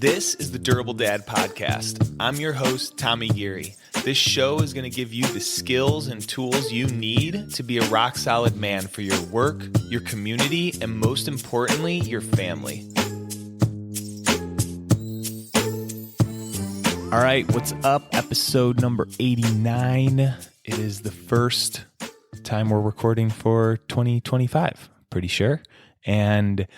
This is the Durable Dad Podcast. I'm your host, Tommy Geary. This show is going to give you the skills and tools you need to be a rock-solid man for your work, your community, and most importantly, your family. All right, what's up? Episode number 89. It is the first time we're recording for 2025, pretty sure. And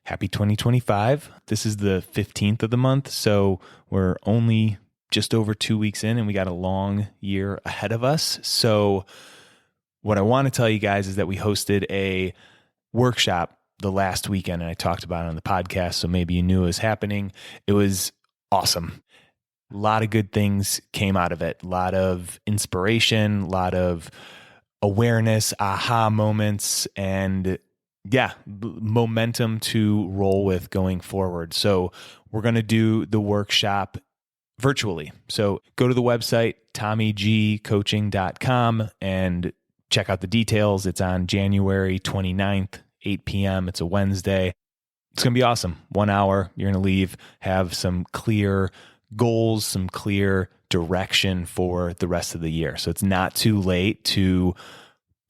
happy 2025. This is the 15th of the month, so we're only just over 2 weeks in and we got a long year ahead of us. So what I want to tell you guys is that we hosted a workshop the last weekend and I talked about it on the podcast, so maybe you knew it was happening. It was awesome. A lot of good things came out of it. A lot of inspiration, a lot of awareness, aha moments, and momentum to roll with going forward. So we're going to do the workshop virtually. So go to the website, tommygcoaching.com, and check out the details. It's on January 29th, 8 p.m. It's a Wednesday. It's going to be awesome. 1 hour. You're going to leave, have some clear goals, some clear direction for the rest of the year. So it's not too late to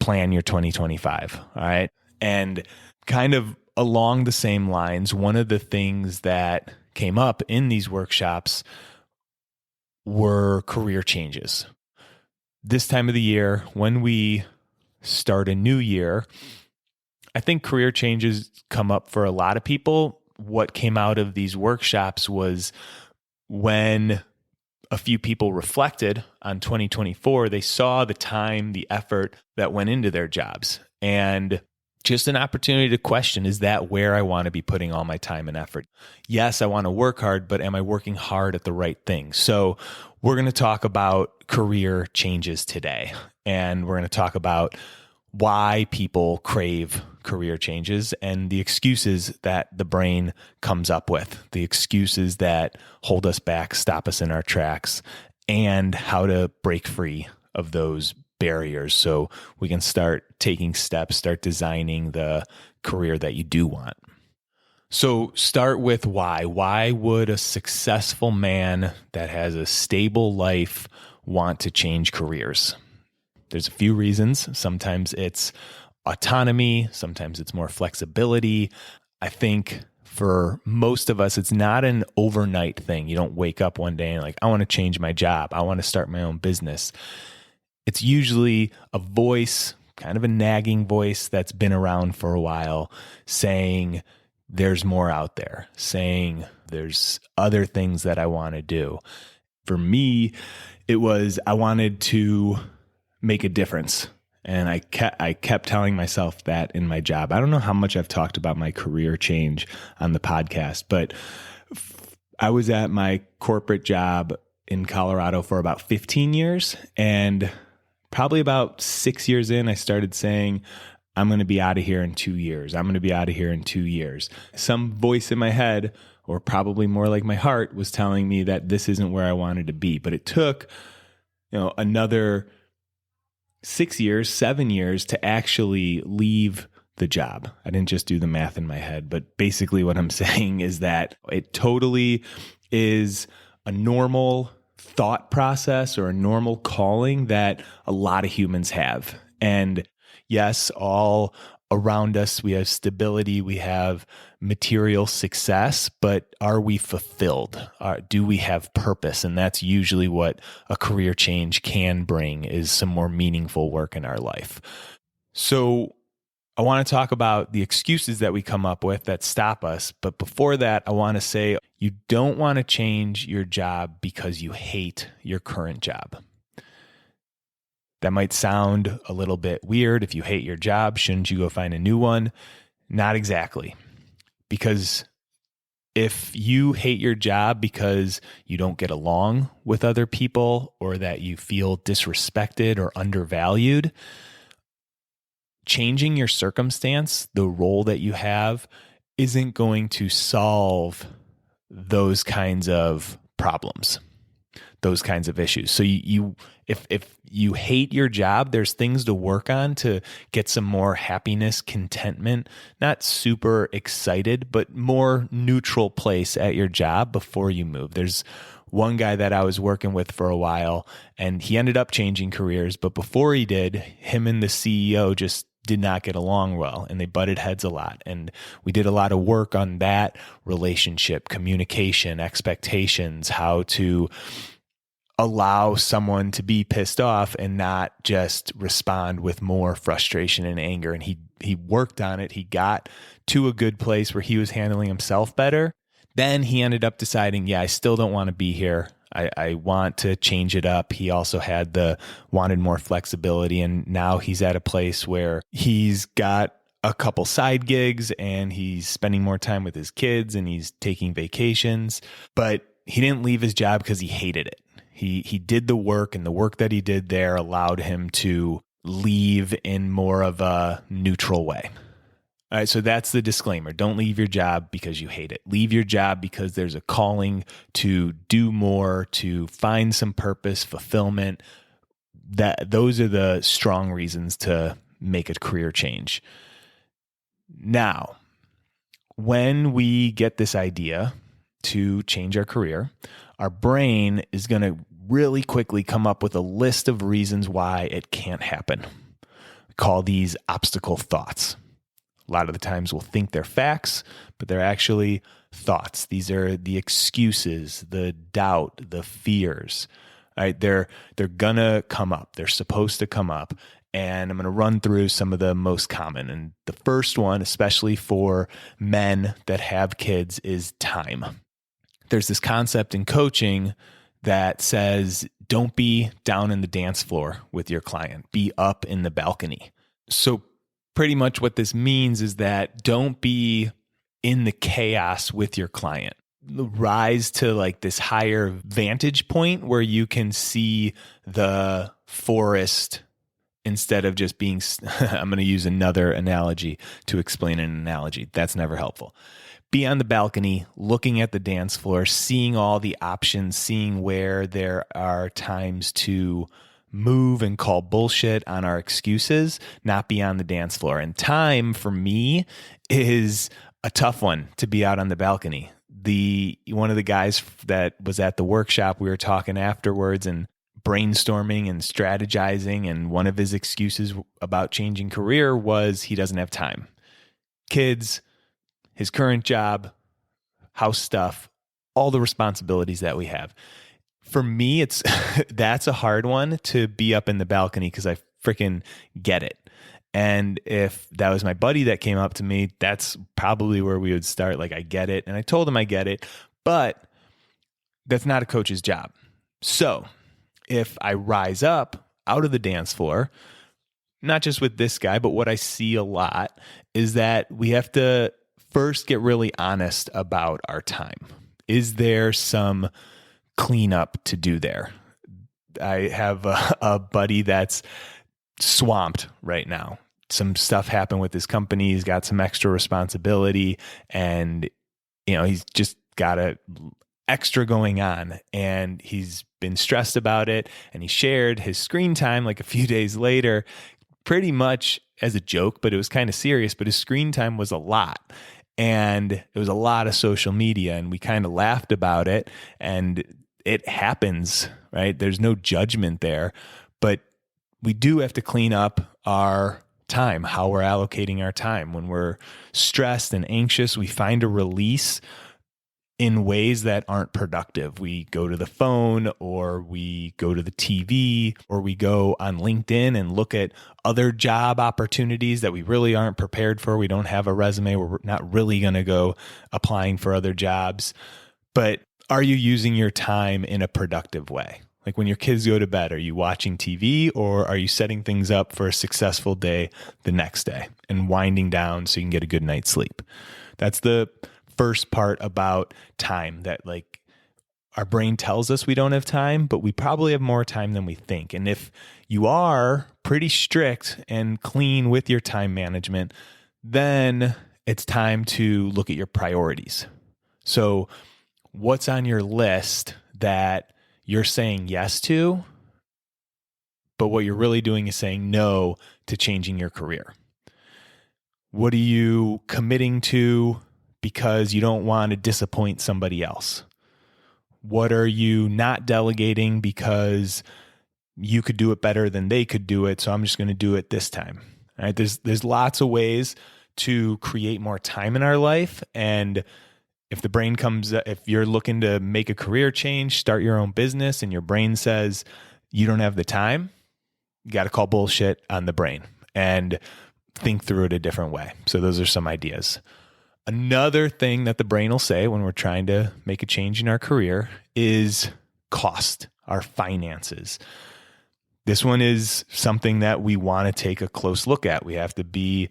plan your 2025. All right. And kind of along the same lines, one of the things that came up in these workshops were career changes. This time of the year, when we start a new year, I think career changes come up for a lot of people. What came out of these workshops was when a few people reflected on 2024, they saw the time, the effort that went into their jobs. And just an opportunity to question, is that where I want to be putting all my time and effort? Yes, I want to work hard, but am I working hard at the right things? So we're going to talk about career changes today. And we're going to talk about why people crave career changes and the excuses that the brain comes up with, the excuses that hold us back, stop us in our tracks, and how to break free of those barriers so we can start taking steps, start designing the career that you do want. So start with why. Why would a successful man that has a stable life want to change careers? There's a few reasons. Sometimes it's autonomy. Sometimes it's more flexibility. I think for most of us, it's not an overnight thing. You don't wake up one day and I want to change my job. I want to start my own business. It's usually a voice, kind of a nagging voice that's been around for a while, saying there's more out there, saying there's other things that I want to do. For me, it was I wanted to make a difference. And I kept telling myself that in my job. I don't know how much I've talked about my career change on the podcast, but I was at my corporate job in Colorado for about 15 years. And probably about 6 years in, I started saying, I'm going to be out of here in 2 years. I'm going to be out of here in 2 years. Some voice in my head, or probably more like my heart, was telling me that this isn't where I wanted to be. But it took, another 6 years, 7 years to actually leave the job. I didn't just do the math in my head, but basically what I'm saying is that it totally is a normal thought process or a normal calling that a lot of humans have. And yes, all around us, we have stability, we have material success, but are we fulfilled? Do we have purpose? And that's usually what a career change can bring, is some more meaningful work in our life. So I want to talk about the excuses that we come up with that stop us. But before that, I want to say you don't want to change your job because you hate your current job. That might sound a little bit weird. If you hate your job, shouldn't you go find a new one? Not exactly. Because if you hate your job because you don't get along with other people or that you feel disrespected or undervalued, changing your circumstance, the role that you have, isn't going to solve those kinds of problems, those kinds of issues. So you If you hate your job, there's things to work on to get some more happiness, contentment, not super excited, but more neutral place at your job before you move. There's one guy that I was working with for a while, and he ended up changing careers, but before he did, him and the CEO just did not get along well, and they butted heads a lot. And we did a lot of work on that relationship, communication, expectations, how to allow someone to be pissed off and not just respond with more frustration and anger. And he worked on it. He got to a good place where he was handling himself better. Then he ended up deciding, yeah, I still don't want to be here. I want to change it up. He also wanted more flexibility. And now he's at a place where he's got a couple side gigs and he's spending more time with his kids and he's taking vacations. But he didn't leave his job because he hated it. He did the work, and the work that he did there allowed him to leave in more of a neutral way. All right, so that's the disclaimer. Don't leave your job because you hate it. Leave your job because there's a calling to do more, to find some purpose, fulfillment. Those are the strong reasons to make a career change. Now, when we get this idea to change our career, our brain is going to really quickly come up with a list of reasons why it can't happen. We call these obstacle thoughts. A lot of the times we'll think they're facts, but they're actually thoughts. These are the excuses, the doubt, the fears. All right, they're gonna come up. They're supposed to come up. And I'm going to run through some of the most common. And the first one, especially for men that have kids, is time. There's this concept in coaching that says, don't be down in the dance floor with your client, be up in the balcony. So pretty much what this means is that don't be in the chaos with your client. Rise to like this higher vantage point where you can see the forest instead of just being, I'm going to use another analogy to explain an analogy. That's never helpful. Be on the balcony, looking at the dance floor, seeing all the options, seeing where there are times to move and call bullshit on our excuses, not be on the dance floor. And time for me is a tough one to be out on the balcony. One of the guys that was at the workshop, we were talking afterwards and brainstorming and strategizing. And one of his excuses about changing career was he doesn't have time. Kids, his current job, house stuff, all the responsibilities that we have. For me, that's a hard one to be up in the balcony because I freaking get it. And if that was my buddy that came up to me, that's probably where we would start. Like, I get it. And I told him I get it, but that's not a coach's job. So if I rise up out of the dance floor, not just with this guy, but what I see a lot is that we have to first get really honest about our time. Is there some cleanup to do there? I have a buddy that's swamped right now. Some stuff happened with his company. He's got some extra responsibility and, he's just got extra going on and he's been stressed about it. And he shared his screen time like a few days later, pretty much as a joke, but it was kind of serious, but his screen time was a lot. And it was a lot of social media and we kind of laughed about it and it happens, right? There's no judgment there, but we do have to clean up our time, how we're allocating our time. When we're stressed and anxious, we find a release in ways that aren't productive. We go to the phone or we go to the TV or we go on LinkedIn and look at other job opportunities that we really aren't prepared for. We don't have a resume. We're not really going to go applying for other jobs. But are you using your time in a productive way? Like when your kids go to bed, are you watching TV or are you setting things up for a successful day the next day and winding down so you can get a good night's sleep? That's the first part about time, that like our brain tells us we don't have time, but we probably have more time than we think. And if you are pretty strict and clean with your time management, then it's time to look at your priorities. So what's on your list that you're saying yes to but what you're really doing is saying no to changing your career. What are you committing to because you don't want to disappoint somebody else? What are you not delegating because you could do it better than they could do it, so I'm just going to do it this time? All right? There's lots of ways to create more time in our life. And if the brain if you're looking to make a career change, start your own business, and your brain says you don't have the time, you got to call bullshit on the brain and think through it a different way. So those are some ideas. Another thing that the brain will say when we're trying to make a change in our career is cost, our finances. This one is something that we want to take a close look at. We have to be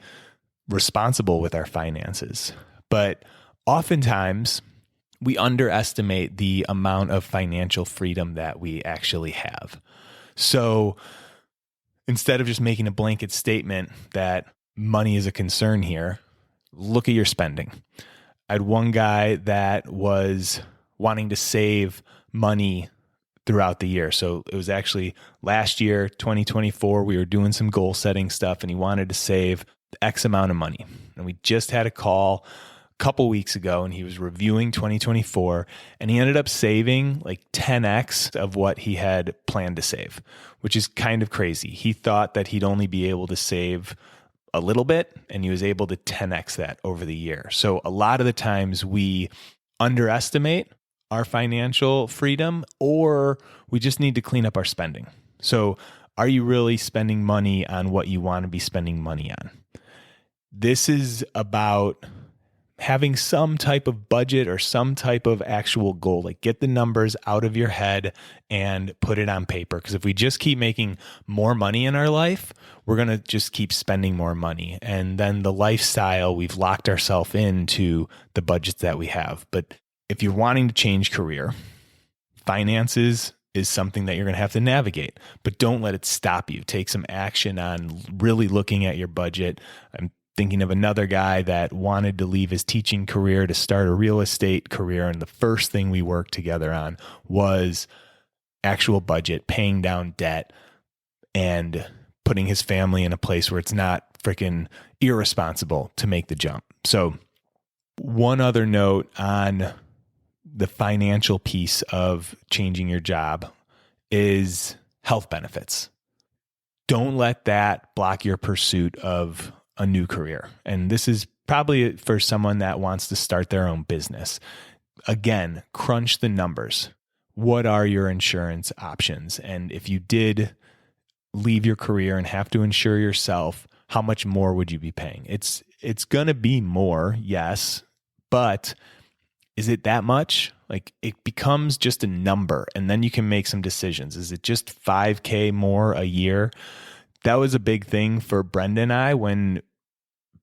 responsible with our finances. But oftentimes, we underestimate the amount of financial freedom that we actually have. So instead of just making a blanket statement that money is a concern here, look at your spending. I had one guy that was wanting to save money throughout the year. So it was actually last year, 2024, we were doing some goal setting stuff, and he wanted to save X amount of money. And we just had a call a couple weeks ago, and he was reviewing 2024, and he ended up saving like 10x of what he had planned to save, which is kind of crazy. He thought that he'd only be able to save a little bit, and he was able to 10x that over the year. So a lot of the times we underestimate our financial freedom, or we just need to clean up our spending. So are you really spending money on what you want to be spending money on? This is about having some type of budget or some type of actual goal. Like, get the numbers out of your head and put it on paper. Because if we just keep making more money in our life, we're going to just keep spending more money. And then the lifestyle, we've locked ourselves into the budgets that we have. But if you're wanting to change career, finances is something that you're going to have to navigate, but don't let it stop you. Take some action on really looking at your budget. I'm thinking of another guy that wanted to leave his teaching career to start a real estate career. And the first thing we worked together on was actual budget, paying down debt, and putting his family in a place where it's not freaking irresponsible to make the jump. So one other note on the financial piece of changing your job is health benefits. Don't let that block your pursuit of a new career. And this is probably for someone that wants to start their own business. Again, crunch the numbers. What are your insurance options? And if you did leave your career and have to insure yourself, how much more would you be paying? It's going to be more, yes, but is it that much? Like, it becomes just a number, and then you can make some decisions. Is it just $5,000 more a year? That was a big thing for Brenda and I when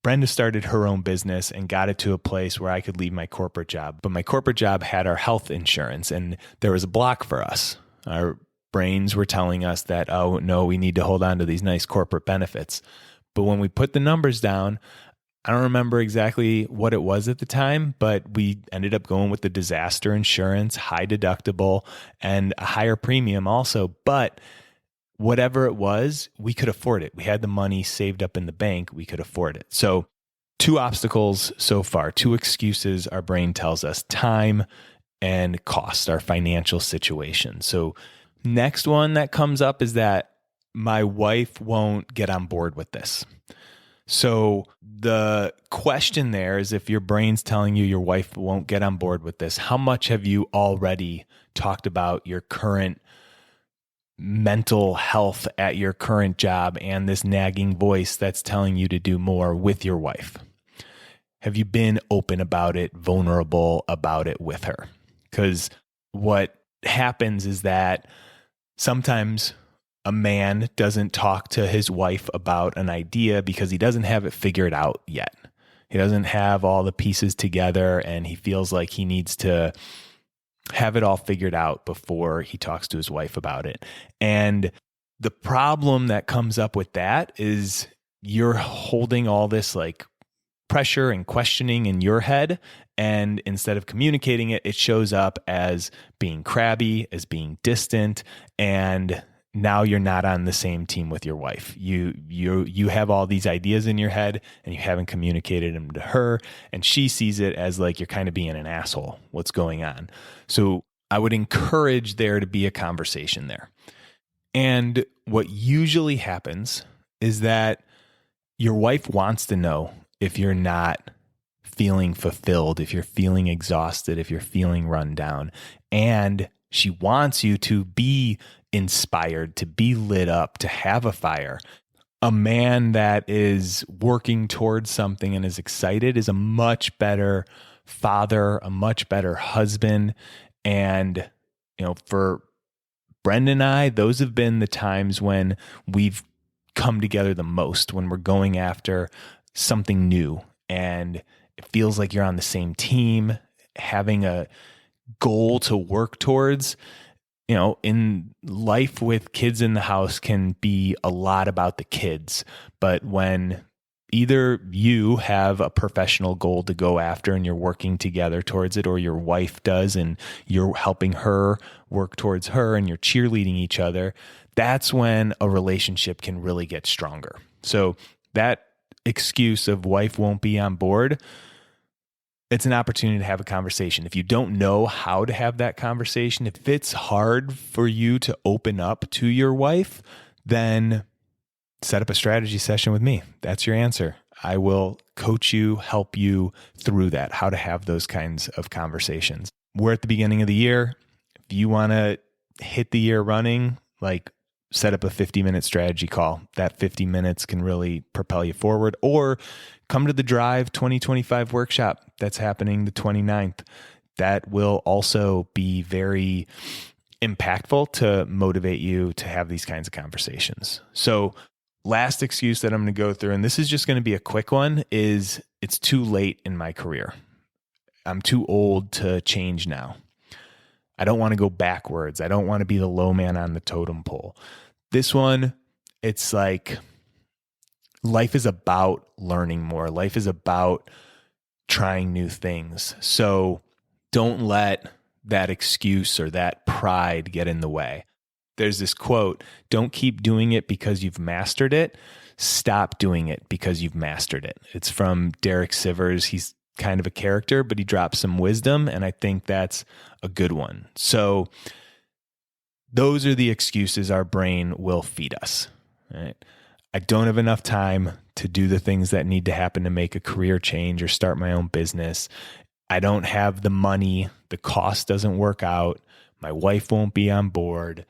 Brenda started her own business and got it to a place where I could leave my corporate job. But my corporate job had our health insurance, and there was a block for us. Our brains were telling us that, oh, no, we need to hold on to these nice corporate benefits. But when we put the numbers down, I don't remember exactly what it was at the time, but we ended up going with the disaster insurance, high deductible, and a higher premium also. But whatever it was, we could afford it. We had the money saved up in the bank. We could afford it. So 2 obstacles so far, 2 excuses our brain tells us: time and cost, our financial situation. So next one that comes up is that my wife won't get on board with this. So the question there is, if your brain's telling you your wife won't get on board with this, how much have you already talked about your current mental health at your current job and this nagging voice that's telling you to do more with your wife? Have you been open about it, vulnerable about it with her? Because what happens is that sometimes a man doesn't talk to his wife about an idea because he doesn't have it figured out yet. He doesn't have all the pieces together, and he feels like he needs to have it all figured out before he talks to his wife about it. And the problem that comes up with that is you're holding all this like pressure and questioning in your head. And instead of communicating it, it shows up as being crabby, as being distant. And now you're not on the same team with your wife. You have all these ideas in your head and you haven't communicated them to her, and she sees it as like you're kind of being an asshole. What's going on? So I would encourage there to be a conversation there. And what usually happens is that your wife wants to know if you're not feeling fulfilled, if you're feeling exhausted, if you're feeling run down. And she wants you to be inspired, to be lit up, to have a fire. A man that is working towards something and is excited is a much better father, a much better husband. And, for Brendan and I, those have been the times when we've come together the most, when we're going after something new and it feels like you're on the same team, having a goal to work towards. In life with kids in the house can be a lot about the kids, but when either you have a professional goal to go after and you're working together towards it, or your wife does and you're helping her work towards her and you're cheerleading each other, that's when a relationship can really get stronger. So that excuse of wife won't be on board, it's an opportunity to have a conversation. If you don't know how to have that conversation, if it's hard for you to open up to your wife, then set up a strategy session with me. That's your answer. I will coach you, help you through that, how to have those kinds of conversations. We're at the beginning of the year. If you want to hit the year running, set up a 50-minute strategy call. That 50 minutes can really propel you forward. Or come to the Drive 2025 workshop that's happening the 29th. That will also be very impactful to motivate you to have these kinds of conversations. So last excuse that I'm going to go through, and this is just going to be a quick one, is it's too late in my career. I'm too old to change now. I don't want to go backwards. I don't want to be the low man on the totem pole. This one, it's like life is about learning more. Life is about trying new things. So don't let that excuse or that pride get in the way. There's this quote, don't keep doing it because you've mastered it. Stop doing it because you've mastered it. It's from Derek Sivers. He's kind of a character, but he drops some wisdom, and I think that's a good one. So those are the excuses our brain will feed us. Right? I don't have enough time to do the things that need to happen to make a career change or start my own business. I don't have the money. The cost doesn't work out. My wife won't be on board.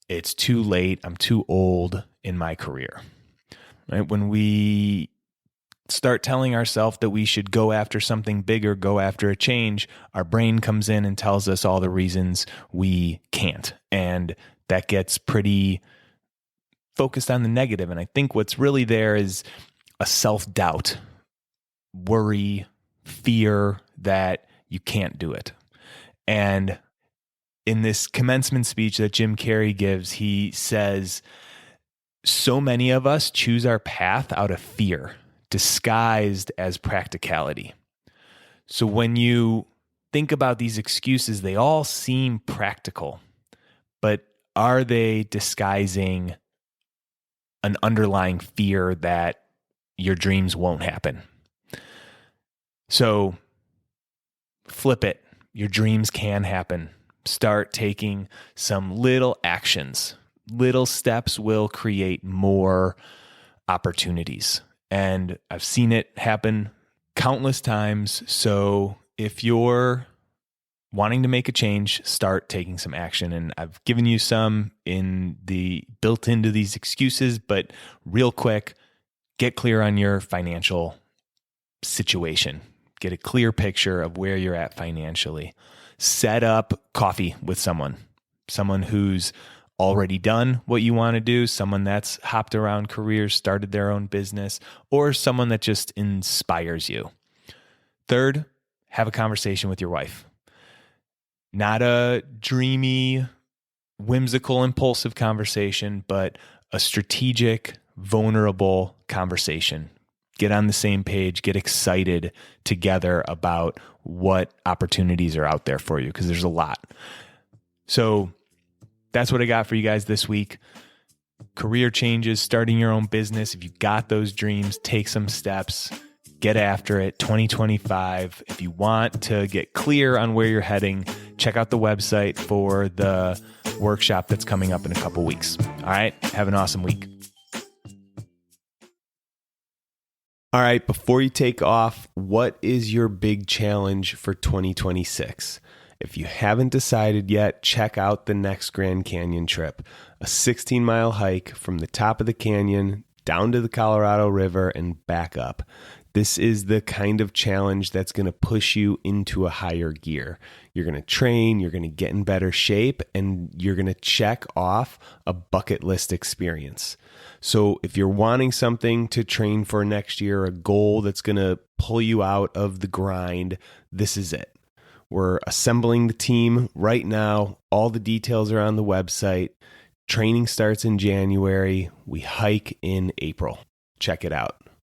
It's too late. I'm too old in my career. Right? When we start telling ourselves that we should go after something bigger, go after a change, our brain comes in and tells us all the reasons we can't. And that gets pretty focused on the negative. And I think what's really there is a self-doubt, worry, fear that you can't do it. And in this commencement speech that Jim Carrey gives, he says, so many of us choose our path out of fear, disguised as practicality. So when you think about these excuses, they all seem practical, but are they disguising an underlying fear that your dreams won't happen? So flip it. Your dreams can happen. Start taking some little actions. Little steps will create more opportunities. And I've seen it happen countless times. So if you're wanting to make a change, start taking some action. And I've given you some built into these excuses, but real quick, get clear on your financial situation. Get a clear picture of where you're at financially. Set up coffee with someone who's already done what you want to do, someone that's hopped around careers, started their own business, or someone that just inspires you. Third, have a conversation with your wife. Not a dreamy, whimsical, impulsive conversation, but a strategic, vulnerable conversation. Get on the same page, get excited together about what opportunities are out there for you, because there's a lot. So that's what I got for you guys this week. Career changes, starting your own business. If you got those dreams, take some steps, get after it. 2025. If you want to get clear on where you're heading, check out the website for the workshop that's coming up in a couple weeks. All right. Have an awesome week. All right. Before you take off, what is your big challenge for 2026? If you haven't decided yet, check out the next Grand Canyon trip, a 16-mile hike from the top of the canyon down to the Colorado River and back up. This is the kind of challenge that's going to push you into a higher gear. You're going to train, you're going to get in better shape, and you're going to check off a bucket list experience. So if you're wanting something to train for next year, a goal that's going to pull you out of the grind, this is it. We're assembling the team right now. All the details are on the website. Training starts in January. We hike in April. Check it out.